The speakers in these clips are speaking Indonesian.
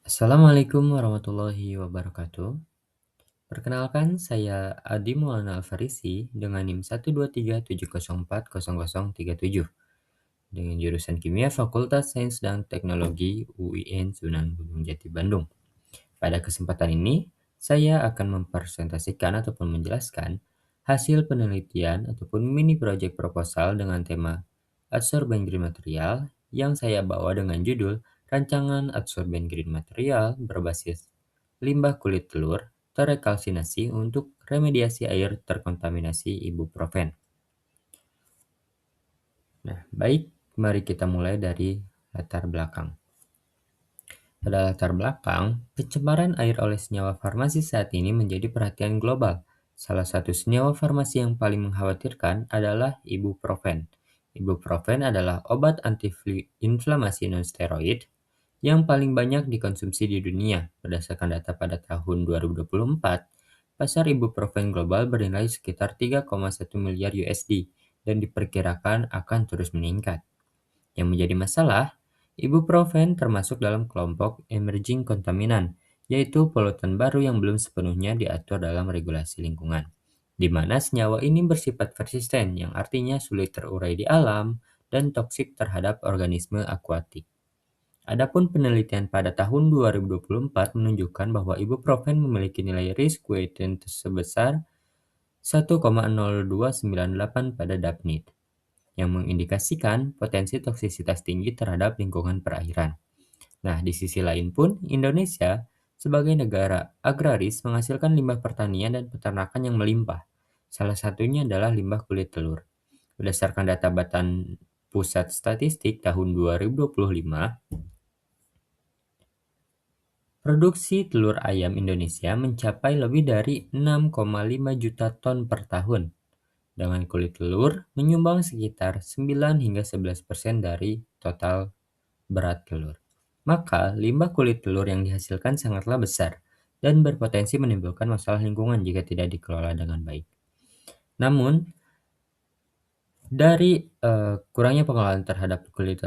Assalamualaikum warahmatullahi wabarakatuh. Perkenalkan, saya Adi Maulana Alfarisi dengan NIM 123704037 dengan jurusan Kimia Fakultas Sains dan Teknologi UIN Sunan Gunung Jati Bandung. Pada kesempatan ini, saya akan mempresentasikan ataupun menjelaskan hasil penelitian ataupun mini project proposal dengan tema adsorben green material yang saya bawa dengan judul Rancangan Adsorben Green Material berbasis limbah kulit telur terrekalsinasi untuk remediasi air terkontaminasi ibuprofen. Nah, baik, mari kita mulai dari latar belakang. Pada latar belakang, pencemaran air oleh senyawa farmasi saat ini menjadi perhatian global. Salah satu senyawa farmasi yang paling mengkhawatirkan adalah ibuprofen. Ibuprofen adalah obat anti-inflamasi non-steroid yang paling banyak dikonsumsi di dunia. Berdasarkan data pada tahun 2024, pasar ibuprofen global bernilai sekitar 3,1 miliar USD dan diperkirakan akan terus meningkat. Yang menjadi masalah, ibuprofen termasuk dalam kelompok emerging kontaminan, yaitu polutan baru yang belum sepenuhnya diatur dalam regulasi lingkungan, di mana senyawa ini bersifat persisten, yang artinya sulit terurai di alam dan toksik terhadap organisme akuatik. Adapun penelitian pada tahun 2024 menunjukkan bahwa ibuprofen memiliki nilai risk weighted sebesar 1,0298 pada DAPNIT, yang mengindikasikan potensi toksisitas tinggi terhadap lingkungan perairan. Nah, di sisi lain pun, Indonesia sebagai negara agraris menghasilkan limbah pertanian dan peternakan yang melimpah. Salah satunya adalah limbah kulit telur. Berdasarkan data Badan Pusat Statistik tahun 2025, produksi telur ayam Indonesia mencapai lebih dari 6,5 juta ton per tahun. Dengan kulit telur menyumbang sekitar 9 hingga 11% dari total berat telur. Maka, limbah kulit telur yang dihasilkan sangatlah besar dan berpotensi menimbulkan masalah lingkungan jika tidak dikelola dengan baik. Namun, dari kurangnya pengelolaan terhadap kulit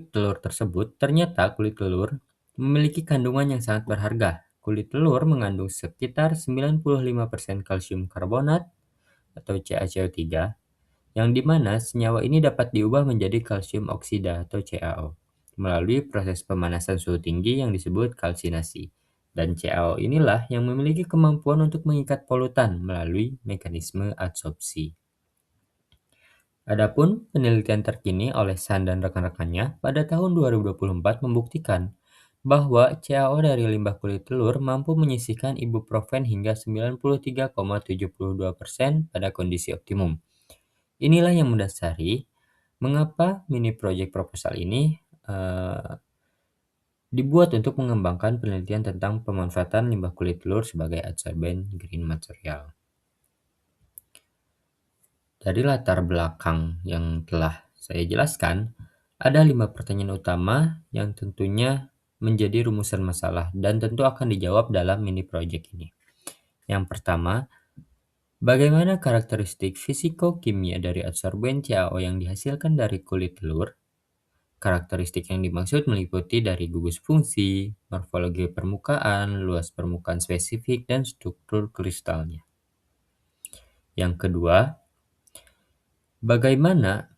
telur tersebut, ternyata kulit telur memiliki kandungan yang sangat berharga. Kulit telur mengandung sekitar 95% kalsium karbonat atau CaCO3, yang dimana senyawa ini dapat diubah menjadi kalsium oksida atau CaO melalui proses pemanasan suhu tinggi yang disebut kalsinasi. Dan CaO inilah yang memiliki kemampuan untuk mengikat polutan melalui mekanisme adsorpsi. Adapun penelitian terkini oleh San dan rekan-rekannya pada tahun 2024 membuktikan bahwa CaO dari limbah kulit telur mampu menyisihkan ibuprofen hingga 93,72% pada kondisi optimum. Inilah yang mendasari mengapa mini project proposal ini dibuat untuk mengembangkan penelitian tentang pemanfaatan limbah kulit telur sebagai adsorben green material. Dari latar belakang yang telah saya jelaskan, ada 5 pertanyaan utama yang tentunya menjadi rumusan masalah dan tentu akan dijawab dalam mini project ini. Yang pertama, bagaimana karakteristik fisiko-kimia dari adsorben CaO yang dihasilkan dari kulit telur? Karakteristik yang dimaksud meliputi dari gugus fungsi, morfologi permukaan, luas permukaan spesifik, dan struktur kristalnya. Yang kedua, bagaimana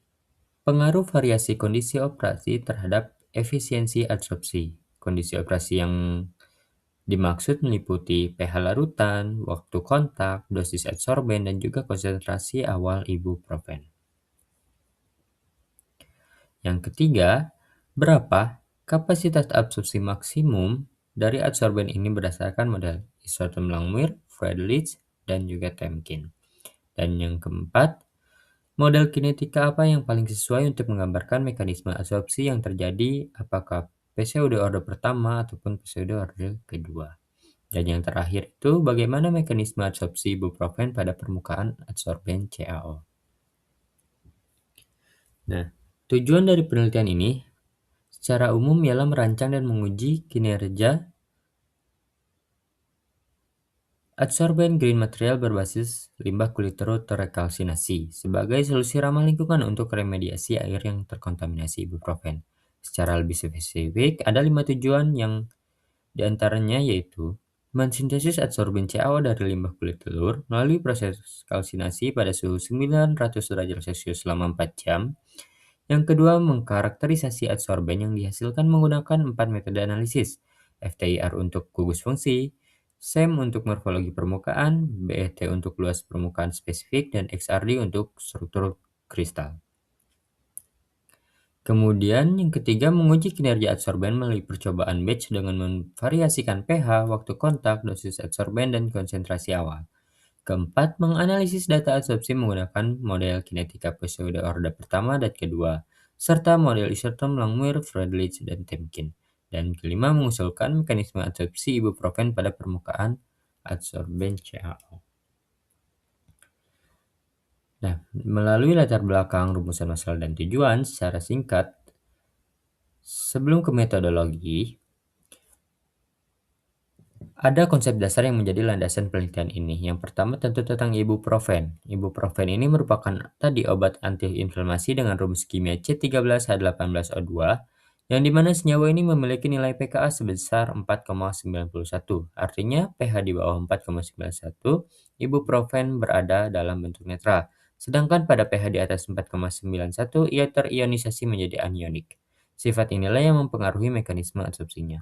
pengaruh variasi kondisi operasi terhadap efisiensi adsorpsi? Kondisi operasi yang dimaksud meliputi pH larutan, waktu kontak, dosis adsorben, dan juga konsentrasi awal ibuprofen. Yang ketiga, berapa kapasitas absorpsi maksimum dari adsorben ini berdasarkan model Isoton-Langmuir, Friedrich, dan juga Temkin. Dan yang keempat, model kinetika apa yang paling sesuai untuk menggambarkan mekanisme adsorpsi yang terjadi, apakah PCOD order pertama ataupun PCOD order kedua. Dan yang terakhir itu, bagaimana mekanisme adsorpsi ibuprofen pada permukaan adsorben CaO. Nah, tujuan dari penelitian ini secara umum ialah merancang dan menguji kinerja adsorben green material berbasis limbah kulit telur terrekalsinasi sebagai solusi ramah lingkungan untuk remediasi air yang terkontaminasi ibuprofen. Secara lebih spesifik, ada 5 tujuan yang Di antaranya yaitu mensintesis adsorben CaO dari limbah kulit telur melalui proses kalsinasi pada suhu 900 derajat Celcius selama 4 jam. Yang kedua, mengkarakterisasi adsorben yang dihasilkan menggunakan 4 metode analisis, FTIR untuk gugus fungsi, SEM untuk morfologi permukaan, BET untuk luas permukaan spesifik, dan XRD untuk struktur kristal. Kemudian yang ketiga, menguji kinerja adsorben melalui percobaan batch dengan memvariasikan pH, waktu kontak, dosis adsorben, dan konsentrasi awal. Keempat, menganalisis data adsorpsi menggunakan model kinetika pseudo orde pertama dan kedua, serta model isoterm Langmuir, Friedrich, dan Temkin. Dan kelima, mengusulkan mekanisme adsorpsi ibuprofen pada permukaan adsorben CaO. Nah, melalui latar belakang, rumusan masalah, dan tujuan, secara singkat, sebelum ke metodologi, ada konsep dasar yang menjadi landasan penelitian ini. Yang pertama tentu tentang ibuprofen. Ibuprofen ini merupakan tadi obat antiinflamasi dengan rumus kimia C13H18O2 yang dimana senyawa ini memiliki nilai pKa sebesar 4,91. Artinya pH di bawah 4,91, ibuprofen berada dalam bentuk netral. Sedangkan pada pH di atas 4,91, ia terionisasi menjadi anionik. Sifat inilah yang mempengaruhi mekanisme absorpsinya.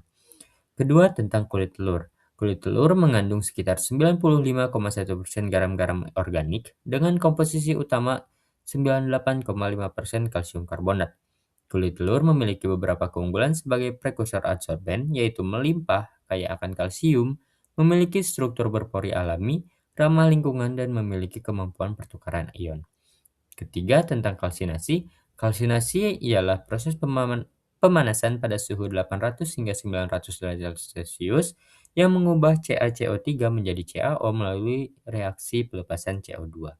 Kedua, tentang kulit telur. Kulit telur mengandung sekitar 95,1% garam-garam organik dengan komposisi utama 98,5% kalsium karbonat. Kulit telur memiliki beberapa keunggulan sebagai prekursor adsorben, yaitu melimpah, kaya akan kalsium, memiliki struktur berpori alami, ramah lingkungan, dan memiliki kemampuan pertukaran ion. Ketiga, tentang kalsinasi. Kalsinasi ialah proses pemanasan pada suhu 800 hingga 900 derajat Celcius yang mengubah CaCO3 menjadi CaO melalui reaksi pelepasan CO2.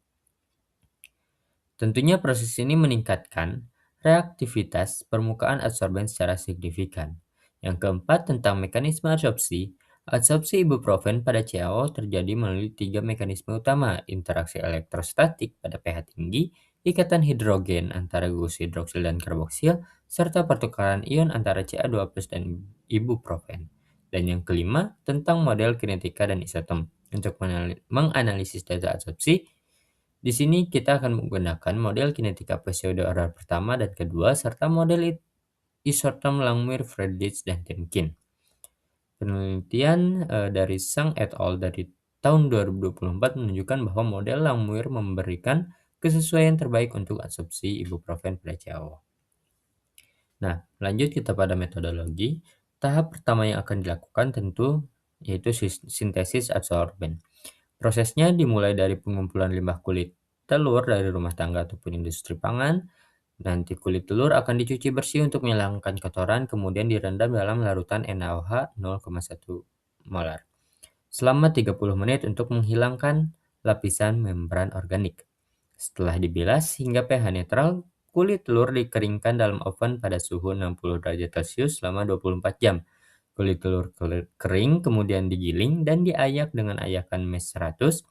Tentunya proses ini meningkatkan reaktivitas permukaan adsorben secara signifikan. Yang keempat, tentang mekanisme adsorpsi. Adsorpsi ibuprofen pada CaO terjadi melalui tiga mekanisme utama, interaksi elektrostatik pada pH tinggi, ikatan hidrogen antara gugus hidroksil dan karboksil, serta pertukaran ion antara Ca2+ dan ibuprofen. Dan yang kelima, tentang model kinetika dan isotom. Untuk menganalisis data adsorpsi, di sini kita akan menggunakan model kinetika pseudo order pertama dan kedua, serta model isoterm Langmuir, Friedrich, dan Temkin. Penelitian dari Zhang et al. Dari tahun 2024 menunjukkan bahwa model Langmuir memberikan kesesuaian terbaik untuk absorpsi ibuprofen pada CaO. Nah, lanjut kita pada metodologi. Tahap pertama yang akan dilakukan tentu yaitu sintesis adsorben. Prosesnya dimulai dari pengumpulan limbah kulit telur dari rumah tangga ataupun industri pangan. Nanti kulit telur akan dicuci bersih untuk menghilangkan kotoran, kemudian direndam dalam larutan NaOH 0,1 molar selama 30 menit untuk menghilangkan lapisan membran organik. Setelah dibilas hingga pH netral, kulit telur dikeringkan dalam oven pada suhu 60 derajat Celcius selama 24 jam. Kulit telur kering kemudian digiling dan diayak dengan ayakan mesh 100.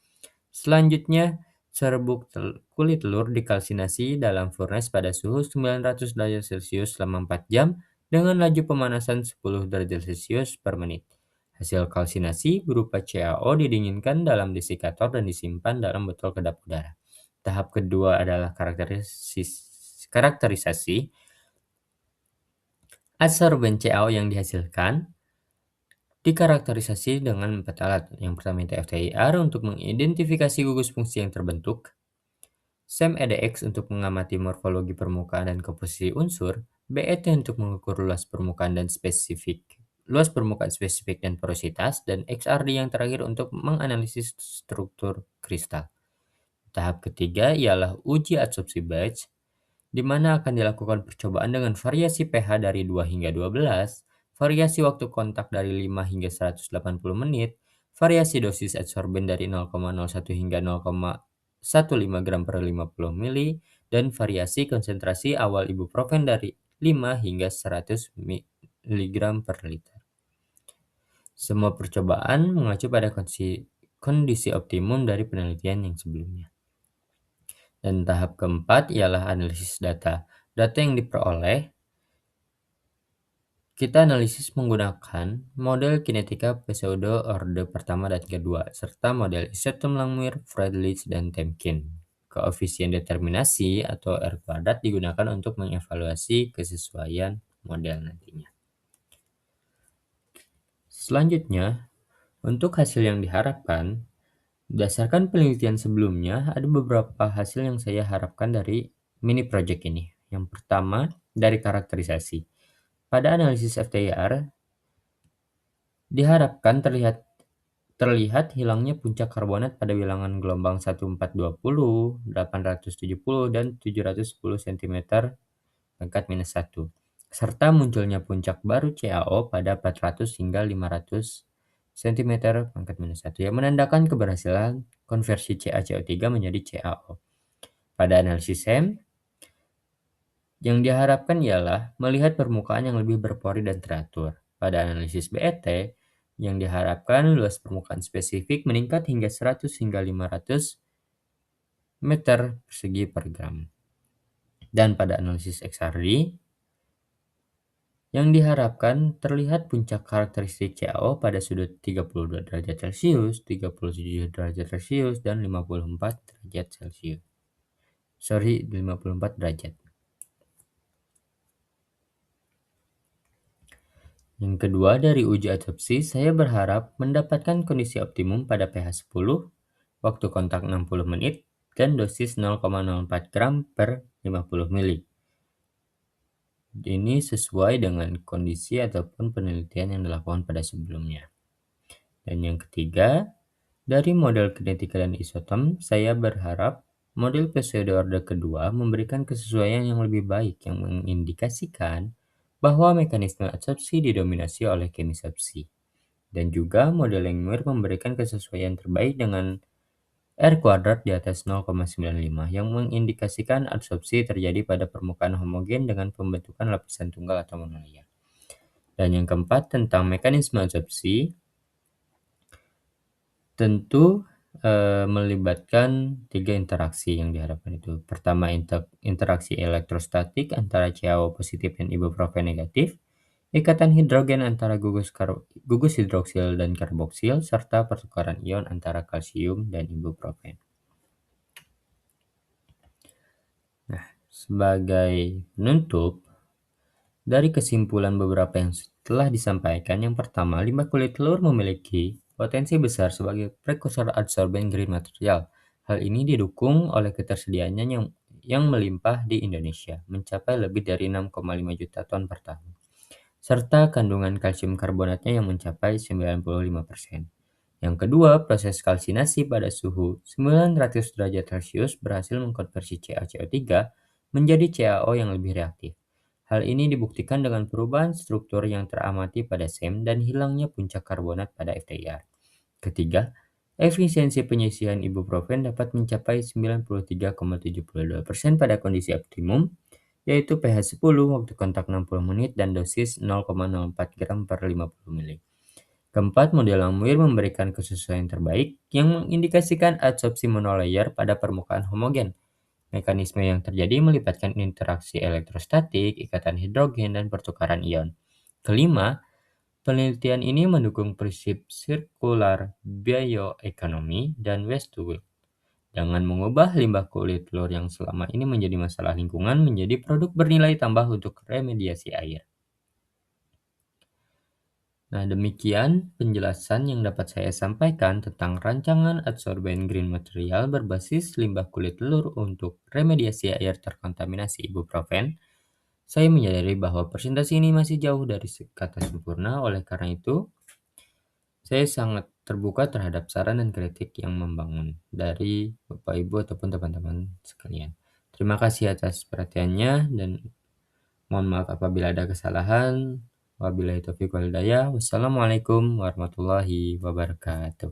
Selanjutnya, serbuk kulit telur dikalsinasi dalam furnace pada suhu 900 derajat Celcius selama 4 jam dengan laju pemanasan 10 derajat Celcius per menit. Hasil kalsinasi berupa CaO didinginkan dalam desikator dan disimpan dalam botol kedap udara. Tahap kedua adalah karakterisasi adsorben CaO yang dihasilkan dikarakterisasi dengan 4 alat. Yang pertama itu FTIR untuk mengidentifikasi gugus fungsi yang terbentuk, SEM-EDX untuk mengamati morfologi permukaan dan komposisi unsur, BET untuk mengukur luas permukaan spesifik dan porositas, dan XRD yang terakhir untuk menganalisis struktur kristal. Tahap ketiga ialah uji adsorpsi batch, di mana akan dilakukan percobaan dengan variasi pH dari 2 hingga 12, variasi waktu kontak dari 5 hingga 180 menit, variasi dosis adsorben dari 0,01 hingga 0,15 gram per 50 mili, dan variasi konsentrasi awal ibuprofen dari 5 hingga 100 mg per liter. Semua percobaan mengacu pada kondisi optimum dari penelitian yang sebelumnya. Dan tahap keempat ialah analisis data. Data yang diperoleh Kita analisis menggunakan model kinetika pseudo orde pertama dan kedua, serta model isotom Langmuir, Freundlich, dan Temkin. Koefisien determinasi atau R kuadrat digunakan untuk mengevaluasi kesesuaian model nantinya. Selanjutnya, untuk hasil yang diharapkan, berdasarkan penelitian sebelumnya, ada beberapa hasil yang saya harapkan dari mini project ini. Yang pertama, dari karakterisasi. Pada analisis FTIR, diharapkan terlihat hilangnya puncak karbonat pada bilangan gelombang 1420, 870, dan 710 cm pangkat minus 1, serta munculnya puncak baru CaO pada 400 hingga 500 cm pangkat minus 1 yang menandakan keberhasilan konversi CaCO3 menjadi CaO. Pada analisis SEM, yang diharapkan ialah melihat permukaan yang lebih berpori dan teratur. Pada analisis BET, yang diharapkan luas permukaan spesifik meningkat hingga 100 hingga 500 meter persegi per gram. Dan pada analisis XRD, yang diharapkan terlihat puncak karakteristik CaO pada sudut 32 derajat Celcius, 37 derajat Celcius, dan 54 derajat Celcius. 54 derajat. Yang kedua, dari uji adsorpsi, saya berharap mendapatkan kondisi optimum pada pH 10, waktu kontak 60 menit, dan dosis 0,04 gram per 50 ml. Ini sesuai dengan kondisi ataupun penelitian yang dilakukan pada sebelumnya. Dan yang ketiga, dari model kinetika dan isotom, saya berharap model pseudo orde kedua memberikan kesesuaian yang lebih baik yang mengindikasikan bahwa mekanisme adsorpsi didominasi oleh kemisepsi. Dan juga model Langmuir memberikan kesesuaian terbaik dengan R kuadrat di atas 0,95 yang mengindikasikan adsorpsi terjadi pada permukaan homogen dengan pembentukan lapisan tunggal atau monolayer. Dan yang keempat, tentang mekanisme adsorpsi, tentu melibatkan 3 interaksi yang diharapkan itu. Pertama, interaksi elektrostatik antara CaO positif dan ibuprofen negatif, ikatan hidrogen antara gugus hidroksil dan karboksil, serta pertukaran ion antara kalsium dan ibuprofen. Nah, sebagai penutup, dari kesimpulan beberapa yang telah disampaikan, yang pertama, limbah kulit telur memiliki potensi besar sebagai prekursor adsorben green material. Hal ini didukung oleh ketersediaannya yang melimpah di Indonesia, mencapai lebih dari 6,5 juta ton per tahun, serta kandungan kalsium karbonatnya yang mencapai 95%. Yang kedua, proses kalsinasi pada suhu 900 derajat Celcius berhasil mengkonversi CaCO3 menjadi CaO yang lebih reaktif. Hal ini dibuktikan dengan perubahan struktur yang teramati pada SEM dan hilangnya puncak karbonat pada FTIR. Ketiga, efisiensi penyisihan ibuprofen dapat mencapai 93,72% pada kondisi optimum, yaitu pH 10, waktu kontak 60 menit, dan dosis 0,04 gram per 50 ml. Keempat, model Langmuir memberikan kesesuaian terbaik yang mengindikasikan adsorpsi monolayer pada permukaan homogen. Mekanisme yang terjadi melibatkan interaksi elektrostatik, ikatan hidrogen, dan pertukaran ion. Kelima, penelitian ini mendukung prinsip circular bioeconomy dan waste to wealth, dengan mengubah limbah kulit telur yang selama ini menjadi masalah lingkungan menjadi produk bernilai tambah untuk remediasi air. Nah, demikian penjelasan yang dapat saya sampaikan tentang rancangan adsorben green material berbasis limbah kulit telur untuk remediasi air terkontaminasi ibuprofen. Saya menyadari bahwa presentasi ini masih jauh dari kata sempurna, oleh karena itu, saya sangat terbuka terhadap saran dan kritik yang membangun dari Bapak Ibu ataupun teman-teman sekalian. Terima kasih atas perhatiannya dan mohon maaf apabila ada kesalahan. Wabillahi taufiq wal hidayah. Wassalamualaikum warahmatullahi wabarakatuh.